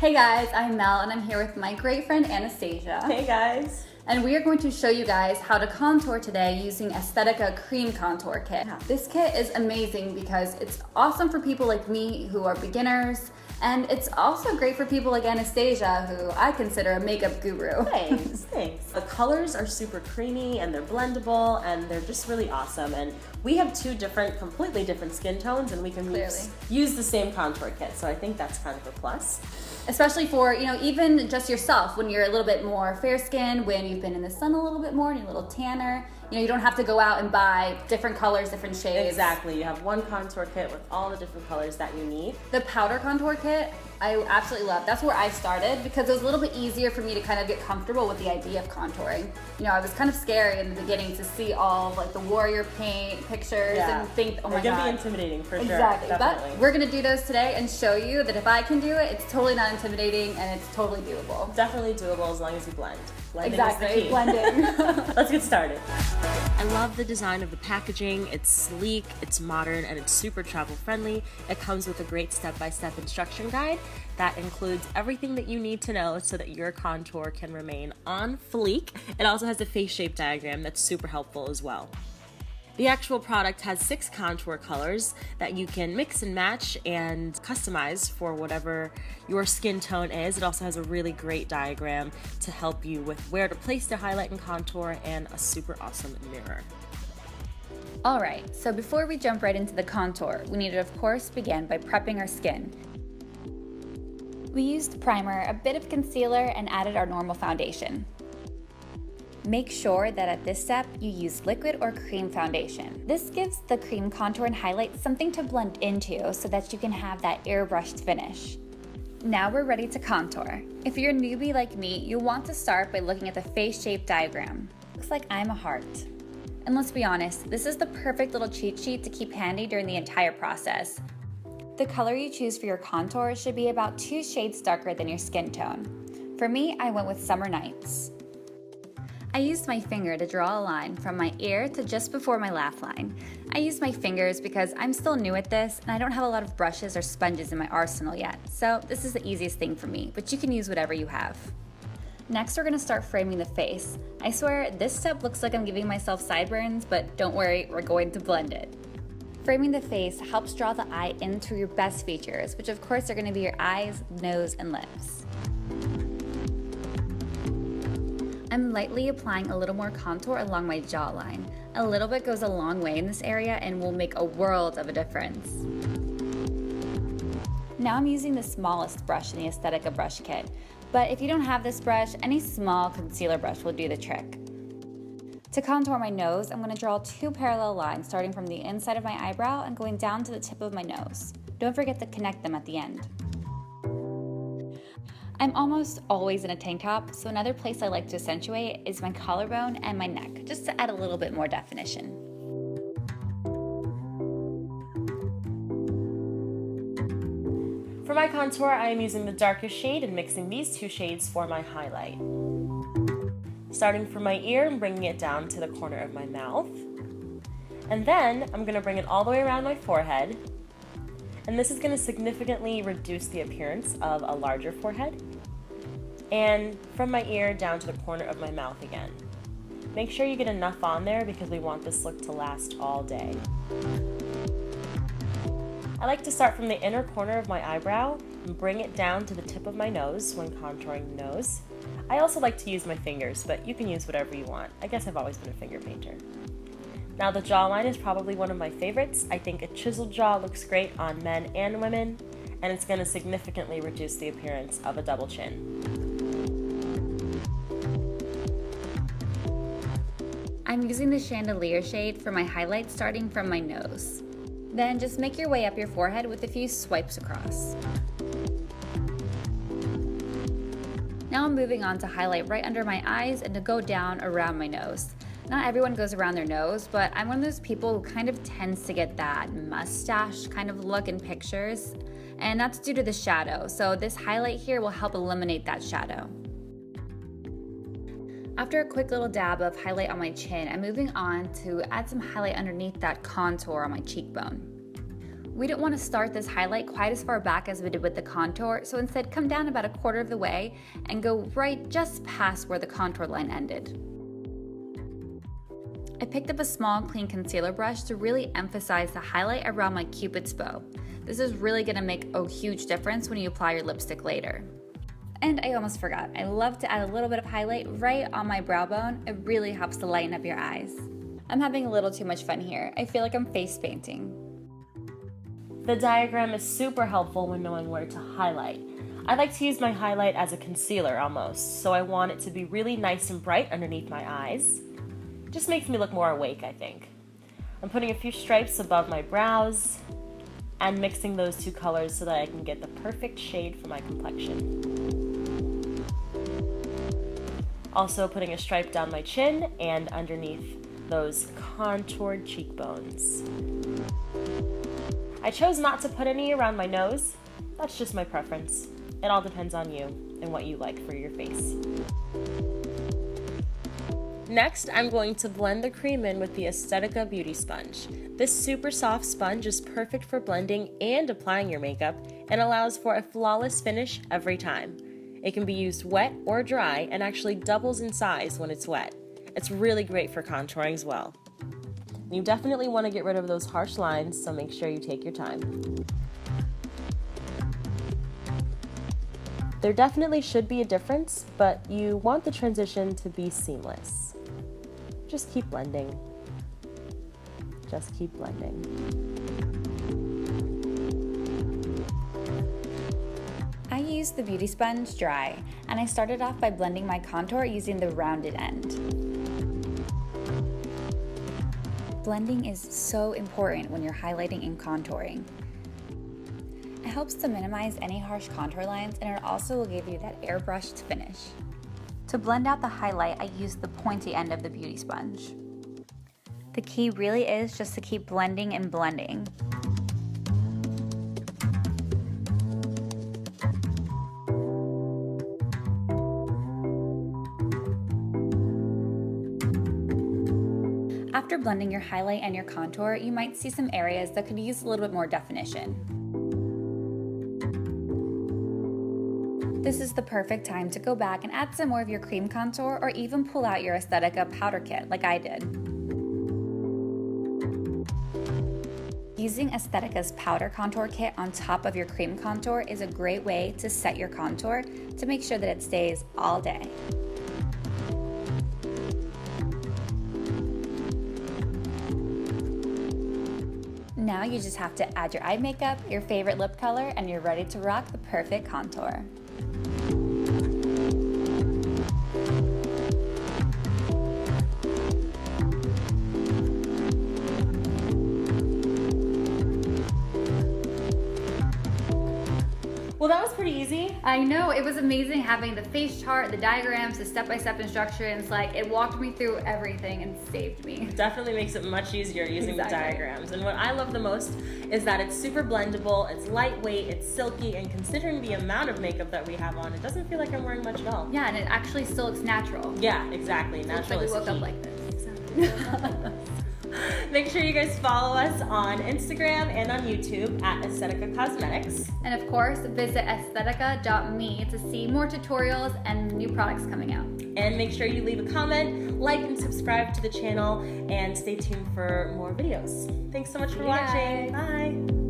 Hey guys, I'm Mel and I'm here with my great friend Anastasia. Hey guys. And we are going to show you guys how to contour today using Aesthetica Cream Contour Kit. Yeah. This kit is amazing because it's awesome for people like me who are beginners, and it's also great for people like Anastasia, who I consider a makeup guru. Thanks. The colors are super creamy and they're blendable and they're just really awesome. And we have two completely different skin tones, and we can use the same contour kit. So I think that's kind of a plus. Especially for, even just yourself, when you're a little bit more fair skinned, when you've been in the sun a little bit more and you're a little tanner. You don't have to go out and buy different colors, different shades. Exactly. You have one contour kit with all the different colors that you need. The powder contour kit, I absolutely love. That's where I started because it was a little bit easier for me to kind of get comfortable with the idea of contouring. I was kind of scary in the beginning to see all of the warrior paint pictures and think, oh my God. They're gonna be intimidating for sure. Exactly. Definitely. But we're gonna do those today and show you that if I can do it, it's totally not intimidating and it's totally doable. Definitely doable as long as you blend. Blending exactly. is the key. Blending. Let's get started. I love the design of the packaging. It's sleek, it's modern, and it's super travel friendly. It comes with a great step-by-step instruction guide that includes everything that you need to know so that your contour can remain on fleek. It also has a face shape diagram that's super helpful as well. The actual product has 6 contour colors that you can mix and match and customize for whatever your skin tone is. It also has a really great diagram to help you with where to place the highlight and contour, and a super awesome mirror. Alright, so before we jump right into the contour, we need to of course begin by prepping our skin. We used primer, a bit of concealer, and added our normal foundation. Make sure that at this step you use liquid or cream foundation. This gives the cream contour and highlight something to blend into so that you can have that airbrushed finish. Now we're ready to contour. If you're a newbie like me, you'll want to start by looking at the face shape diagram. Looks like I'm a heart. And let's be honest, this is the perfect little cheat sheet to keep handy during the entire process. The color you choose for your contour should be about 2 shades darker than your skin tone. For me, I went with Summer Nights. I used my finger to draw a line from my ear to just before my laugh line. I used my fingers because I'm still new at this and I don't have a lot of brushes or sponges in my arsenal yet, so this is the easiest thing for me, but you can use whatever you have. Next, we're going to start framing the face. I swear, this step looks like I'm giving myself sideburns, but don't worry, we're going to blend it. Framing the face helps draw the eye into your best features, which of course are going to be your eyes, nose, and lips. I'm lightly applying a little more contour along my jawline. A little bit goes a long way in this area and will make a world of a difference. Now I'm using the smallest brush in the Aesthetica brush kit, but if you don't have this brush, any small concealer brush will do the trick. To contour my nose, I'm going to draw 2 parallel lines starting from the inside of my eyebrow and going down to the tip of my nose. Don't forget to connect them at the end. I'm almost always in a tank top, so another place I like to accentuate is my collarbone and my neck, just to add a little bit more definition. For my contour, I am using the darkest shade and mixing these 2 shades for my highlight. Starting from my ear and bringing it down to the corner of my mouth. And then I'm going to bring it all the way around my forehead. And this is going to significantly reduce the appearance of a larger forehead. And from my ear down to the corner of my mouth again. Make sure you get enough on there because we want this look to last all day. I like to start from the inner corner of my eyebrow and bring it down to the tip of my nose when contouring the nose. I also like to use my fingers, but you can use whatever you want. I guess I've always been a finger painter. Now the jawline is probably one of my favorites. I think a chiseled jaw looks great on men and women, and it's going to significantly reduce the appearance of a double chin. I'm using the chandelier shade for my highlight starting from my nose. Then just make your way up your forehead with a few swipes across. Now I'm moving on to highlight right under my eyes and to go down around my nose. Not everyone goes around their nose, but I'm one of those people who kind of tends to get that mustache kind of look in pictures, and that's due to the shadow, so this highlight here will help eliminate that shadow. After a quick little dab of highlight on my chin, I'm moving on to add some highlight underneath that contour on my cheekbone. We didn't want to start this highlight quite as far back as we did with the contour, so instead come down about 1/4 of the way and go right just past where the contour line ended. I picked up a small clean concealer brush to really emphasize the highlight around my Cupid's bow. This is really going to make a huge difference when you apply your lipstick later. And I almost forgot, I love to add a little bit of highlight right on my brow bone. It really helps to lighten up your eyes. I'm having a little too much fun here. I feel like I'm face painting. The diagram is super helpful when knowing where to highlight. I like to use my highlight as a concealer almost, so I want it to be really nice and bright underneath my eyes. Just makes me look more awake, I think. I'm putting a few stripes above my brows and mixing those two colors so that I can get the perfect shade for my complexion. Also putting a stripe down my chin and underneath those contoured cheekbones. I chose not to put any around my nose. That's just my preference. It all depends on you and what you like for your face. Next, I'm going to blend the cream in with the Aesthetica Beauty Sponge. This super soft sponge is perfect for blending and applying your makeup and allows for a flawless finish every time. It can be used wet or dry and actually doubles in size when it's wet. It's really great for contouring as well. You definitely want to get rid of those harsh lines, so make sure you take your time. There definitely should be a difference, but you want the transition to be seamless. Just keep blending. Just keep blending. I used the beauty sponge dry, and I started off by blending my contour using the rounded end. Blending is so important when you're highlighting and contouring. It helps to minimize any harsh contour lines, and it also will give you that airbrushed finish. To blend out the highlight, I used the pointy end of the beauty sponge. The key really is just to keep blending and blending. After blending your highlight and your contour, you might see some areas that could use a little bit more definition. This is the perfect time to go back and add some more of your cream contour or even pull out your Aesthetica powder kit like I did. Using Aesthetica's powder contour kit on top of your cream contour is a great way to set your contour to make sure that it stays all day. Now you just have to add your eye makeup, your favorite lip color, and you're ready to rock the perfect contour. Well, that was pretty easy. I know, it was amazing having the face chart, the diagrams, the step-by-step instructions. Like, it walked me through everything and saved me. Definitely makes it much easier using the diagrams. And what I love the most is that it's super blendable, it's lightweight, it's silky, and considering the amount of makeup that we have on, it doesn't feel like I'm wearing much at all. Yeah, and it actually still looks natural. Yeah, exactly. Natural is like we woke key. up like this. Exactly. Make sure you guys follow us on Instagram and on YouTube at Aesthetica Cosmetics. And of course, visit aesthetica.me to see more tutorials and new products coming out. And make sure you leave a comment, like and subscribe to the channel, and stay tuned for more videos. Thanks so much for watching. Bye.